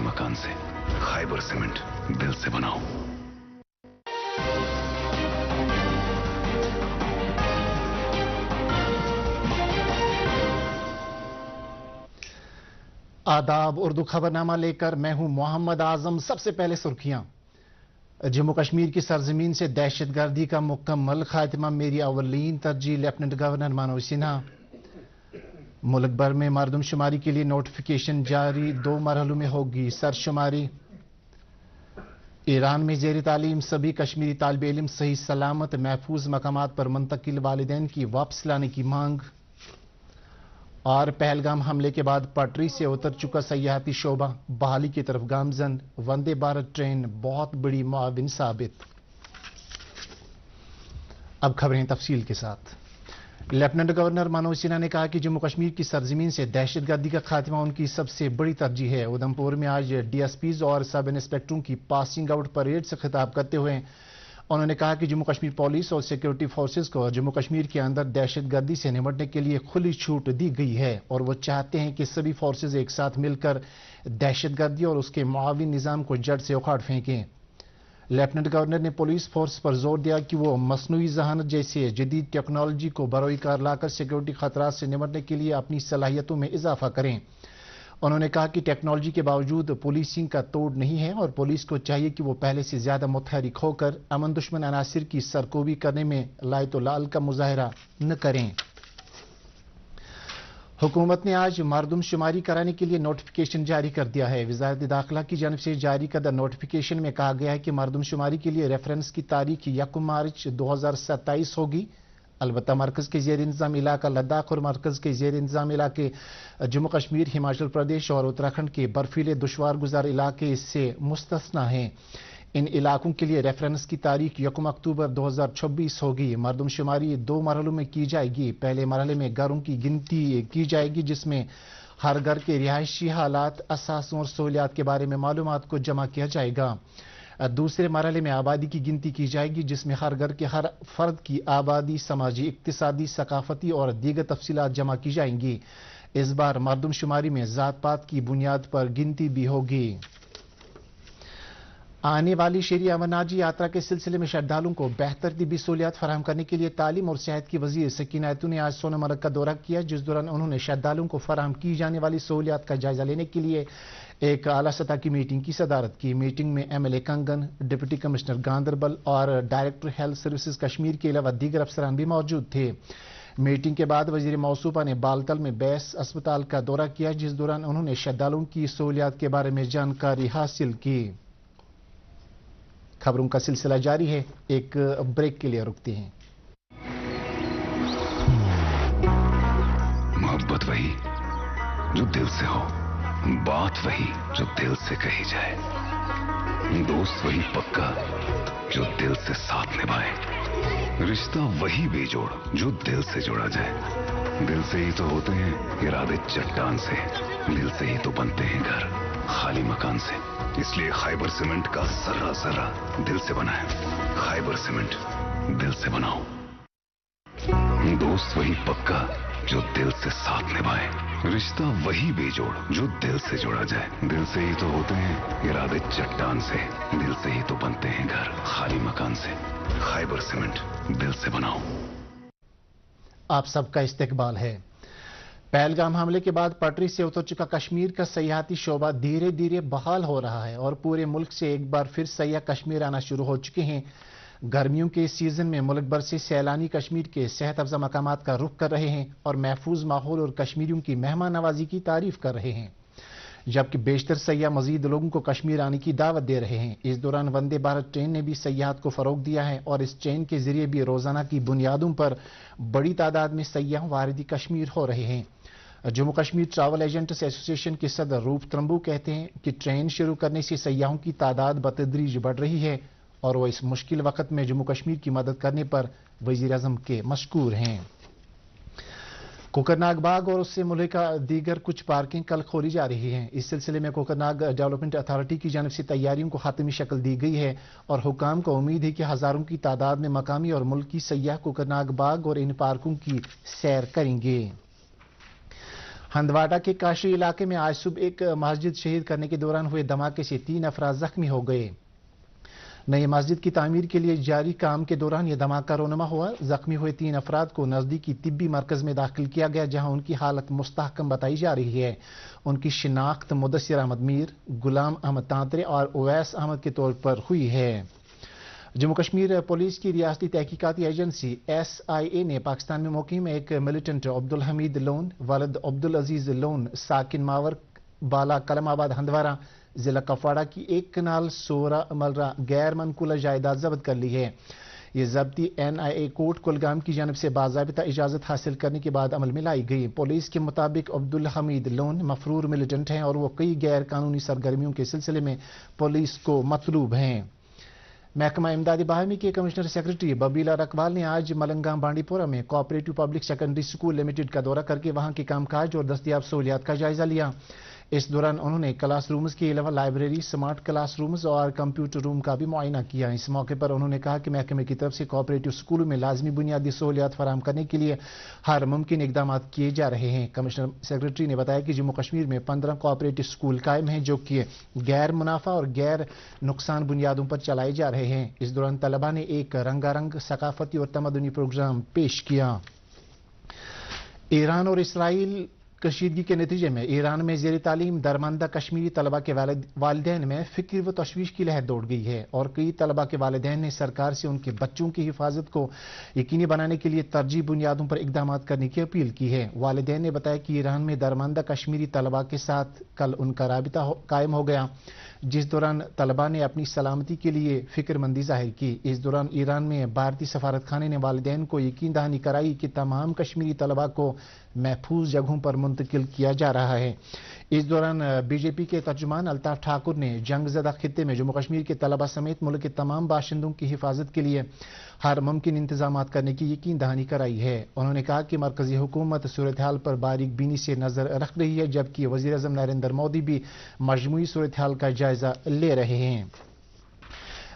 मकान से। खैबर सीमेंट, दिल से बनाओ। आदाब, उर्दू खबरनामा लेकर मैं हूं मोहम्मद आजम। सबसे पहले सुर्खियां। जम्मू कश्मीर की सरजमीन से दहशतगर्दी का मुकम्मल खात्मा मेरी अवलीन तरजीह, लेफ्टिनेंट गवर्नर मनोज सिन्हा। मुल्क भर में मरदमशुमारी के लिए नोटिफिकेशन जारी, 2 मरहलों में होगी सरशुमारी। ईरान में जेर तालीम सभी कश्मीरी तालिब इल्म सही सलामत महफूज मकामात पर मुंतकिल, वालिदैन की वापस लाने की मांग। और पहलगाम हमले के बाद पटरी से उतर चुका सयाहती शोबा बहाली की तरफ गामजन, वंदे भारत ट्रेन बहुत बड़ी मुआविन साबित। अब खबरें तफसील के साथ। लेफ्टिनेंट गवर्नर मनोज सिन्हा ने कहा कि जम्मू कश्मीर की सरजमीन से दहशतगर्दी का खात्मा उनकी सबसे बड़ी तरजीह है। उधमपुर में आज डीएसपीज और सब इंस्पेक्टरों की पासिंग आउट परेड से खिताब करते हुए उन्होंने कहा कि जम्मू कश्मीर पुलिस और सिक्योरिटी फोर्सेस को जम्मू कश्मीर के अंदर दहशतगर्दी से निपटने के लिए खुली छूट दी गई है और वो चाहते हैं कि सभी फोर्सेस एक साथ मिलकर दहशतगर्दी और उसके मुआविन निज़ाम को जड़ से उखाड़ फेंकें। लेफ्टिनेंट गवर्नर ने पुलिस फोर्स पर जोर दिया कि वो मसनूई जहानत जैसे जदीद टेक्नोलॉजी को बरोई कार लाकर सिक्योरिटी खतरात से निपटने के लिए अपनी सलाहियतों में इजाफा करें। उन्होंने कहा कि टेक्नोलॉजी के बावजूद पुलिसिंग का तोड़ नहीं है और पुलिस को चाहिए कि वो पहले से ज्यादा मुतहरिक होकर अमन दुश्मन अनासिर की सरकोबी करने में लायतोलाल का मुजाहरा न करें। हुकूमत ने आज मरदमशुमारी कराने के लिए नोटिफिकेशन जारी कर दिया है। वजारत दाखिला की जानिब से जारी करदा नोटिफिकेशन में कहा गया है कि मरदमशुमारी के लिए रेफरेंस की तारीख 1 मार्च 2027 होगी। अलबत्ता मरकज के जेर इंतजाम इलाका लद्दाख और मरकज के जेर इंतजाम इलाके जम्मू कश्मीर, हिमाचल प्रदेश और उत्तराखंड के बर्फीले दुश्वार गुजार इलाके इससे मुस्तस्ना हैं। इन इलाकों के लिए रेफरेंस की तारीख 1 अक्टूबर 2026 होगी। मरदमशुमारी 2 मरहलों में की जाएगी। पहले मरहले में घरों की गिनती की जाएगी जिसमें हर घर के रिहायशी हालात, असासों और सहूलियात के बारे में मालूमात को जमा किया जाएगा। दूसरे मरहले में आबादी की गिनती की जाएगी जिसमें हर घर के हर फर्द की आबादी, समाजी, इक्तिसादी, सकाफती और दीगर तफसीलात जमा की जाएंगी। इस बार मरदमशुमारी में जात पात की बुनियाद पर गिनती भी होगी। आने वाली शहरी अमरनाथ यात्रा के सिलसिले में श्रद्धालुओं को बेहतर तिब्बी सहूलियात फराहम करने के लिए तालीम और सेहत की वजीर सकीना ऐतू ने आज सोनमर्ग का दौरा किया, जिस दौरान उन्होंने श्रद्धालुओं को फराहम की जाने वाली सहूलियात का जायजा लेने के लिए एक आला सतह की मीटिंग की सदारत की। मीटिंग में एमएलए कंगन, डिप्टी कमिश्नर गांधरबल और डायरेक्टर हेल्थ सर्विसेज कश्मीर के अलावा दीगर अफसरान भी मौजूद थे। मीटिंग के बाद वजीर मौसूफा ने बालतल में बैस अस्पताल का दौरा किया, जिस दौरान उन्होंने श्रद्धालुओं की सहूलियात के बारे में जानकारी हासिल की। खबरों का सिलसिला जारी है, एक ब्रेक के लिए रुकते हैं। मोहब्बत वही जो दिल से हो, बात वही जो दिल से कही जाए, दोस्त वही पक्का जो दिल से साथ निभाए, रिश्ता वही बेजोड़ जो दिल से जोड़ा जाए। दिल से ही तो होते हैं इरादे चट्टान से, दिल से ही तो बनते हैं घर खाली मकान से। इसलिए खैबर सीमेंट का सर्रा सर्रा दिल से बना है। खैबर सीमेंट, दिल से बनाओ। दोस्त वही पक्का जो दिल से साथ निभाए, रिश्ता वही बेजोड़ जो दिल से जोड़ा जाए। दिल से ही तो होते हैं इरादे चट्टान से, दिल से ही तो बनते हैं घर खाली मकान से। खैबर सीमेंट, दिल से बनाओ। आप सबका इस्तकबाल है। पहलगाम हमले के बाद पटरी से उतर चुका कश्मीर का सयाहती शोबा धीरे धीरे बहाल हो रहा है और पूरे मुल्क से एक बार फिर सयाह कश्मीर आना शुरू हो चुके हैं। गर्मियों के सीजन में मुल्क भर से सैलानी कश्मीर के सेहत अफजा मकामात का रुख कर रहे हैं और महफूज माहौल और कश्मीरियों की मेहमान नवाजी की तारीफ कर रहे हैं, जबकि बेशतर सयाह मजीद लोगों को कश्मीर आने की दावत दे रहे हैं। इस दौरान वंदे भारत ट्रेन ने भी सयाहत को फरोग दिया है और इस ट्रेन के जरिए भी रोजाना की बुनियादों पर बड़ी तादाद में सयाह वारिदी कश्मीर हो रहे हैं। Jammu Kashmir travel agents association के सदर रूप त्रंबू कहते हैं कि ट्रेन शुरू करने से सयाहों की तादाद बतदरीज बढ़ रही है और वो इस मुश्किल वक्त में जम्मू कश्मीर की मदद करने पर वजीर आजम के मशकूर हैं। कोकरनाग बाग और उससे मुल्का दीगर कुछ पार्किंग कल खोली जा रही हैं। इस सिलसिले में कोकरनाग डेवलपमेंट अथॉरिटी की जानिब से तैयारियों को हातमी शक्ल दी गई है और हुकाम को उम्मीद है कि हजारों की तादाद में मकामी और मुल्की सयाह कोकरनाग बाग और इन पार्कों की सैर करेंगे। हंदवाड़ा के काशी इलाके में आज सुबह एक मस्जिद शहीद करने के दौरान हुए धमाके से 3 अफराद जख्मी हो गए। नई मस्जिद की तामीर के लिए जारी काम के दौरान यह धमाका रोनमा हुआ। जख्मी हुए 3 अफराद को नजदीकी तिब्बी मरकज में दाखिल किया गया, जहां उनकी हालत मुस्तहकम बताई जा रही है। उनकी शिनाख्त मुदस्सिर अहमद मीर, गुलाम अहमद तांतरे और उवैस अहमद के तौर पर हुई है। जम्मू कश्मीर पुलिस की रियासती तहकीकाती एजेंसी SIA ने पाकिस्तान में मुकीम एक मिलिटेंट अब्दुल हमीद लोन, वलद अब्दुल अजीज लोन, साकिन मावर बाला कलमाबाद हंदवारा जिला कपवाड़ा की 1 कनाल 16 मलरा गैर मनकूला जायदाद जब्त कर ली है। ये जब्ती NIA कोर्ट कुलगाम की जानब से बाज़ाबिता इजाजत हासिल करने के बाद अमल में लाई गई। पुलिस के मुताबिक अब्दुल हमीद लोन मफरूर मिलिटेंट हैं और वो कई गैर कानूनी सरगर्मियों के सिलसिले में पुलिस को मतलूब हैं। महकमा इमदादी बाहमी के कमिश्नर सेक्रेटरी बबीला रकवाल ने आज मलंगाम बांडीपुरा में cooperative public secondary school limited का दौरा करके वहां के कामकाज और दस्तयाब सहूलियात का जायजा लिया। इस दौरान उन्होंने क्लास रूम्स के अलावा लाइब्रेरी, स्मार्ट क्लास रूम्स और कंप्यूटर रूम का भी मुआयना किया। इस मौके पर उन्होंने कहा कि महकमे की तरफ से कोऑपरेटिव स्कूलों में लाजमी बुनियादी सहूलियात फराहम करने के लिए हर मुमकिन इकदाम किए जा रहे हैं। कमिश्नर सेक्रेटरी ने बताया कि जम्मू कश्मीर में 15 कोऑपरेटिव स्कूल कायम हैं, जो कि गैर मुनाफा और गैर नुकसान बुनियादों पर चलाए जा रहे हैं। इस दौरान तलबा ने एक रंगारंग सकाफती और तमदनी प्रोग्राम पेश किया। ईरान और इसराइल कशीदगी के नतीजे में ईरान में ज़ेर तालीम दरमंदा कश्मीरी तलबा के वालिदैन में फिक्र व तशवीश की लहर दौड़ गई है और कई तलबा के वालिदैन ने सरकार से उनके बच्चों की हिफाजत को यकीनी बनाने के लिए तरजीह बुनियादों पर इकदाम करने की अपील की है। वालिदैन ने बताया कि ईरान में दरमंदा कश्मीरी तलबा के साथ कल उनका राबिता कायम हो गया, जिस दौरान तलबा ने अपनी सलामती के लिए फिक्रमंदी जाहिर की। इस दौरान ईरान में भारतीय सफारत खाने ने वालिदैन को यकीन दहानी कराई कि तमाम कश्मीरी तलबा को महफूज जगहों पर मुंतकिल किया जा रहा है। इस दौरान बीजेपी के तर्जुमान अल्ताफ ठाकुर ने जंगजदा खित्ते में जम्मू कश्मीर के तलबा समेत मुल्क के तमाम बाशिंदों की हिफाजत के लिए हर मुमकिन इंतजाम करने की यकीन दहानी कराई है। उन्होंने कहा कि मरकजी हुकूमत सूरत हाल पर बारीक बीनी से नजर रख रही है, जबकि वजीर आज़म नरेंद्र मोदी भी मजमूई सूरत हाल का जायजा ले रहे हैं।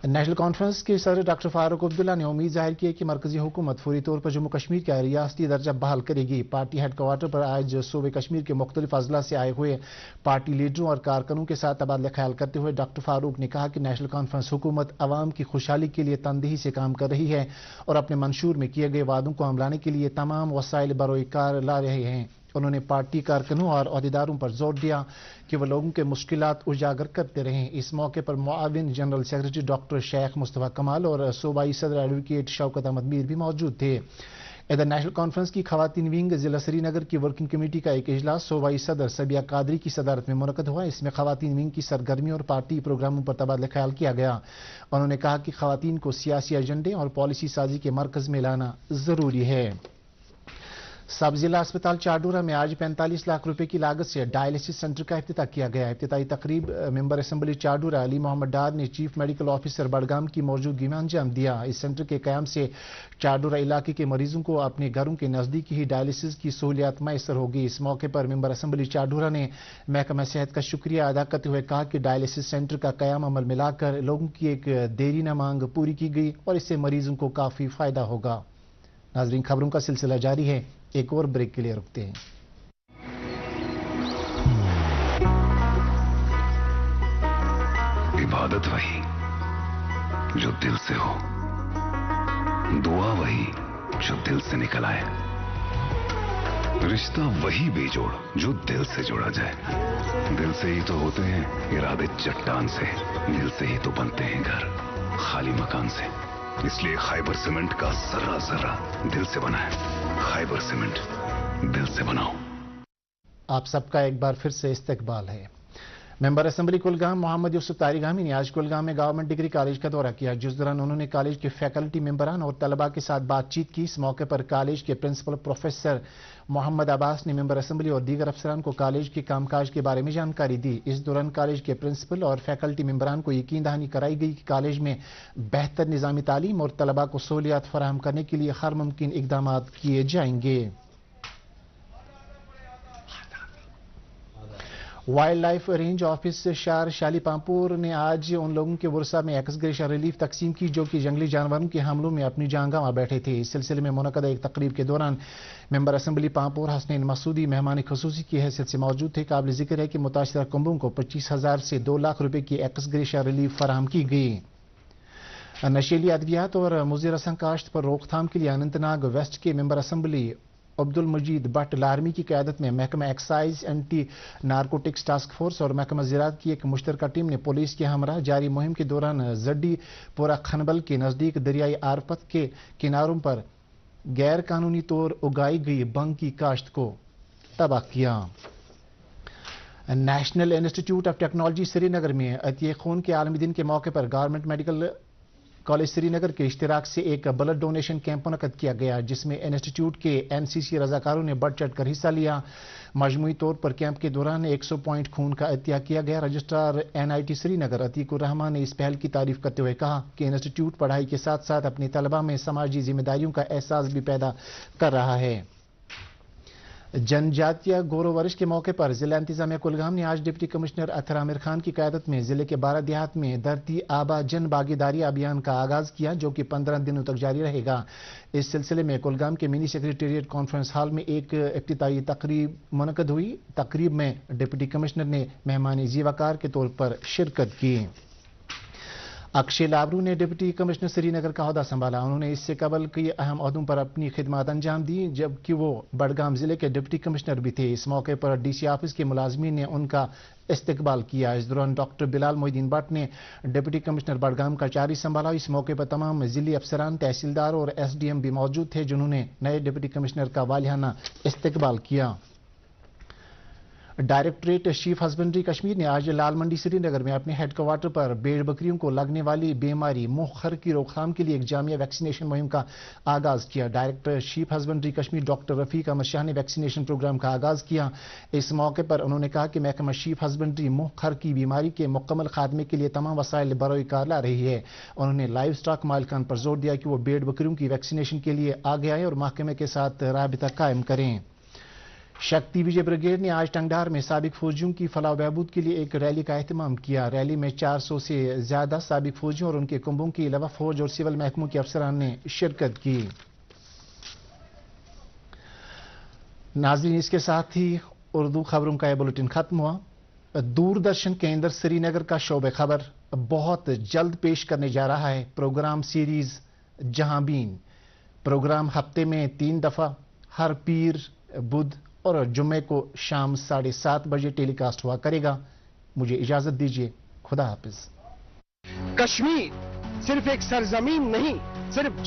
नेशनल कॉन्फ्रेंस के सदर डॉक्टर फारूक अब्दुल्ला ने उम्मीद जाहिर की है कि मरकजी हुकूमत फौरी तौर पर जम्मू कश्मीर का रियासती दर्जा बहाल करेगी। पार्टी हेडक्वार्टर पर आज सूबे कश्मीर के मुख्तलिफ अजला से आए हुए पार्टी लीडरों और कारकुनों के साथ तबादला ख्याल करते हुए डॉक्टर फारूक ने कहा कि नेशनल कॉन्फ्रेंस हुकूमत अवाम की खुशहाली के लिए तनदेही से काम कर रही है और अपने मंशूर में किए गए वादों को अमलाने के लिए तमाम वसाइल बरोए कार ला रहे हैं। उन्होंने पार्टी कारकुनों और अहदेदारों पर जोर दिया कि वह लोगों के मुश्किलात उजागर करते रहें। इस मौके पर मुआविन general secretary doctor Sheikh Mustafa Kamal और सूबाई सदर एडवोकेट शौकत अहमद मीर भी मौजूद थे। इधर नेशनल कॉन्फ्रेंस की खवातीन विंग जिला श्रीनगर की वर्किंग कमेटी का एक इजलास सूबाई सदर सबिया कादरी की सदारत में मुनक्कद हुआ। इसमें खवातीन विंग की सरगर्मी और पार्टी प्रोग्रामों पर तबादला ख्याल किया गया। उन्होंने कहा कि खवातीन को सियासी एजेंडे और पॉलिसी साजी के मरकज में लाना जरूरी है। सब जिला अस्पताल चाडूरा में आज 45 लाख रुपए की लागत से डायलिसिस सेंटर का इफ्तिताह किया गया। इफ्तिताही तकरीब मेंबर असेंबली चाडूरा अली मोहम्मद डार ने चीफ मेडिकल ऑफिसर बडगाम की मौजूदगी में अंजाम दिया। इस सेंटर के कयाम से चाडूरा इलाके के मरीजों को अपने घरों के नजदीक ही डायलिसिस की सहूलियत मैसर होगी। इस मौके पर मेंबर असेंबली चाडूरा ने महकमा सेहत का शुक्रिया अदा करते हुए कहा कि डायलिसिस सेंटर का कयाम अमल में लाकर लोगों की एक देरीना मांग पूरी की गई और इससे मरीजों को काफी फायदा होगा। नाजरीन, खबरों का सिलसिला जारी है, एक और ब्रेक के लिए रुकते हैं। इबादत वही जो दिल से हो, दुआ वही जो दिल से निकल आए, रिश्ता वही बेजोड़ जो दिल से जोड़ा जाए। दिल से ही तो होते हैं इरादे चट्टान से, दिल से ही तो बनते हैं घर खाली मकान से। इसलिए खैबर सीमेंट का जर्रा जर्रा दिल से बना है। खैबर सीमेंट, दिल से बनाओ। आप सबका एक बार फिर से इस्तकबाल है। मेंबर असेंबली कुलगाम मोहम्मद यूसुफ तारिगामी ने आज कुलगाम में गवर्नमेंट डिग्री कॉलेज का दौरा किया, जिस दौरान उन्होंने कॉलेज के फैकल्टी मेंबरान और तलबा के साथ बातचीत की। इस मौके पर कॉलेज के प्रिंसिपल प्रोफेसर मोहम्मद अब्बास ने मेंबर असेंबली और दीगर अफसरान को कॉलेज के कामकाज के बारे में जानकारी दी। इस दौरान कॉलेज के प्रिंसिपल और फैकल्टी मेंबरान को यकीन दहानी कराई गई कि कॉलेज में बेहतर निज़ामी तालीम और तलबा को सहूलियात फराहम करने के लिए हर मुमकिन इकदाम किए जाएंगे। وائلڈ لائف رینج آفس شار شالی پامپور نے آج ان لوگوں کے ورثہ میں ایکس گریشیا ریلیف تقسیم کی جو کہ جنگلی جانوروں کے حملوں میں اپنی جان گنوا بیٹھے تھے. اس سلسلے میں منعقدہ ایک تقریب کے دوران ممبر اسمبلی پامپور حسنین مسعودی مہمان خصوصی کی حیثیت سے موجود تھے. قابل ذکر ہے کہ متاثرہ کنبوں کو 25,000 سے 2 لاکھ روپے کی ایکس گریشیا ریلیف فراہم کی گئی. نشیلی ادویات اور مضر رساں کاشت پر روک تھام کے لیے اننت ناگ ویسٹ کے member assembly Abdul Majeed but لارمی کی قیادت میں محکمہ excise anti narcotics task force اور محکمہ زراعت کی ایک مشترکہ ٹیم نے پولیس کے ہمراہ جاری مہم کے دوران زڈی پورہ کھنبل کے نزدیک دریائے آرپت کے کناروں پر غیر قانونی طور اگائی گئی بنگ کی کاشت کو تباہ کیا. نیشنل انسٹی ٹیوٹ آف ٹیکنالوجی سری نگر میں عطیہ خون کے عالمی دن کے موقع پر گورنمنٹ میڈیکل کالج سری نگر کے اشتراک سے ایک بلڈ ڈونیشن کیمپ منعقد کیا گیا جس میں انسٹی ٹیوٹ کے NCC رضاکاروں نے بڑھ چڑھ کر حصہ لیا. مجموعی طور پر کیمپ کے دوران 100 پوائنٹ خون کا عطیہ کیا گیا. رجسٹرار NIT سری نگر عتیق الرحمان نے اس پہل کی تعریف کرتے ہوئے کہا کہ انسٹی ٹیوٹ پڑھائی کے ساتھ ساتھ اپنے طلباء میں سماجی ذمہ داریوں کا احساس بھی پیدا کر رہا ہے. جن جاتیہ گورو ورش کے موقع پر ضلع انتظامیہ کلگام نے آج ڈپٹی کمشنر اطہر عامر خان کی قیادت میں ضلع کے 12 دیہات میں دھرتی آبا جن باغیداری ابھیان کا آغاز کیا جو کہ 15 دنوں تک جاری رہے گا. اس سلسلے میں کلگام کے منی سیکریٹریٹ کانفرنس ہال میں ایک افتتاحی تقریب منعقد ہوئی. تقریب میں ڈپٹی کمشنر نے مہمان زیوکار کے طور پر شرکت کی. اکشے لابرو نے ڈپٹی کمشنر سری نگر کا عہدہ سنبھالا. انہوں نے اس سے قبل کئی اہم عہدوں پر اپنی خدمات انجام دی جبکہ وہ بڈگام ضلع کے ڈپٹی کمشنر بھی تھے. اس موقع پر DC آفس کے ملازمین نے ان کا استقبال کیا. اس دوران doctor Bilal Mohi Uddin but نے ڈپٹی کمشنر بڈگام کا چارج سنبھالا. اس موقع پر تمام ضلعی افسران تحصیلدار اور SDM بھی موجود تھے جنہوں نے نئے ڈپٹی کمشنر کا والہانہ استقبال کیا. ڈائریکٹوریٹ چیف ہسبنڈری کشمیر نے آج لال منڈی سری نگر میں اپنے ہیڈ کوارٹر پر بھیڑ بکریوں کو لگنے والی بیماری منہ خر کی روک تھام کے لیے ایک جامع ویکسینیشن مہم کا آغاز کیا. Director chief husbandry Kashmir doctor Rafiq Ahmad Shah نے ویکسینیشن پروگرام کا آغاز کیا. اس موقع پر انہوں نے کہا کہ محکمہ چیف ہسبنڈری منہ خر کی بیماری کے مکمل خاتمے کے لیے تمام وسائل بروئے کار لا رہی ہے. انہوں نے لائیو سٹاک مالکان پر زور دیا کہ وہ بھیڑ بکریوں کی ویکسینیشن کے لیے آگے آئیں اور محکمے کے ساتھ رابطہ قائم کریں. شکتی وجے بریگیڈ نے آج ٹنگڈار میں سابق فوجیوں کی فلاح و بہبود کے لیے ایک ریلی کا اہتمام کیا. ریلی میں 400 سے زیادہ سابق فوجیوں اور ان کے کنبوں کے علاوہ فوج اور سول محکموں کے افسران نے شرکت کی. ناظرین اس کے ساتھ ہی اردو خبروں کا یہ بلیٹن ختم ہوا. دوردرشن کیندر سری نگر کا شعبہ خبر بہت جلد پیش کرنے جا رہا ہے پروگرام سیریز جہاں بین. پروگرام ہفتے میں 3 دفعہ ہر پیر بدھ اور جمعے کو شام 7:30 بجے ٹیلی کاسٹ ہوا کرے گا. مجھے اجازت دیجیے. خدا حافظ. کشمیر صرف ایک سرزمین نہیں، صرف